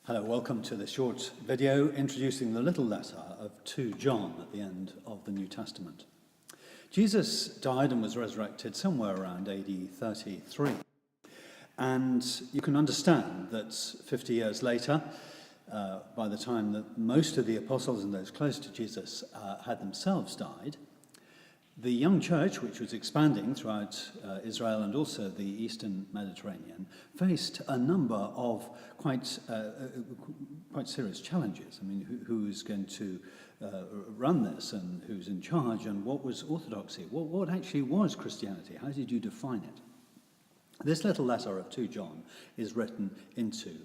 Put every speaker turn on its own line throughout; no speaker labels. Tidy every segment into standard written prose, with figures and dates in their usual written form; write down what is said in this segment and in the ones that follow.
Hello, welcome to the short video introducing the little letter of 2 John at the end of the New Testament. Jesus died and was resurrected somewhere around AD 33. And you can understand that 50 years later, by the time that most of the apostles and those close to Jesus had themselves died, the young church, which was expanding throughout Israel and also the Eastern Mediterranean, faced a number of quite serious challenges. I mean, who's going to run this, and who's in charge, and what was orthodoxy? What actually was Christianity? How did you define it? This little letter of 2 John is written into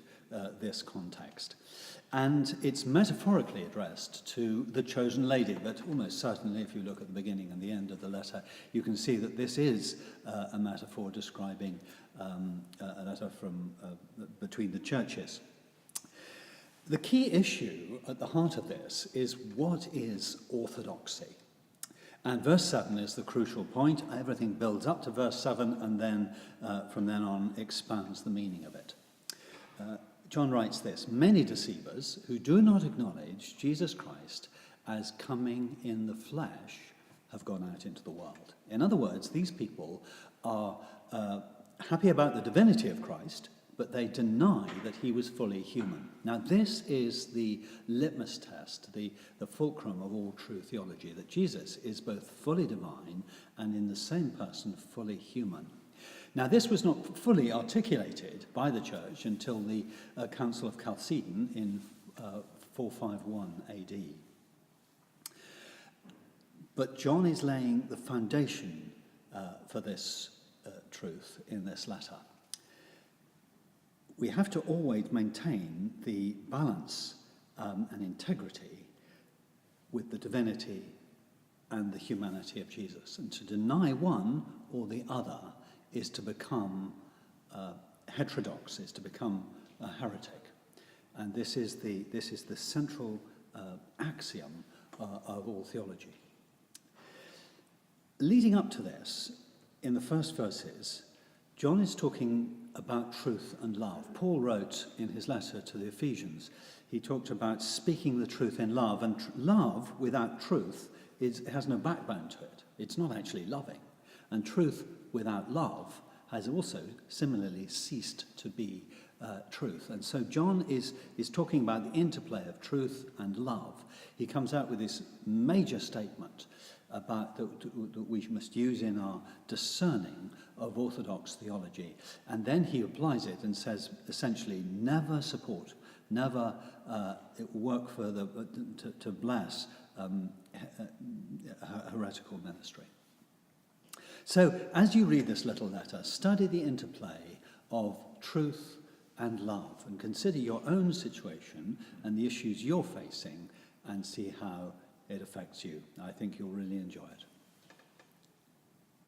this context. And it's metaphorically addressed to the chosen lady, but almost certainly, if you look at the beginning and the end of the letter, you can see that this is a metaphor describing a letter from between the churches. The key issue at the heart of this is, what is orthodoxy? And verse 7 is the crucial point. Everything builds up to verse 7 and then from then on expands the meaning of it. John writes this: many deceivers who do not acknowledge Jesus Christ as coming in the flesh have gone out into the world. In other words, these people are happy about the divinity of Christ, but they deny that he was fully human. Now, this is the litmus test, the fulcrum of all true theology, that Jesus is both fully divine and in the same person fully human. Now, this was not fully articulated by the church until the Council of Chalcedon in 451 AD. But John is laying the foundation for this truth in this letter. We have to always maintain the balance and integrity with the divinity and the humanity of Jesus. And to deny one or the other is to become heterodox, is to become a heretic. And this is the central axiom of all theology. Leading up to this, in the first verses, John is talking about truth and love. Paul wrote in his letter to the Ephesians, he talked about speaking the truth in love, and love without truth has no backbone to it. It's not actually loving. And truth without love has also similarly ceased to be truth. And so John is talking about the interplay of truth and love. He comes out with this major statement about that we must use in our discerning of orthodox theology. And then he applies it and says, essentially, never support, never work for to bless heretical ministry. So, as you read this little letter, study the interplay of truth and love, and consider your own situation and the issues you're facing, and see how it affects you. I think you'll really enjoy it.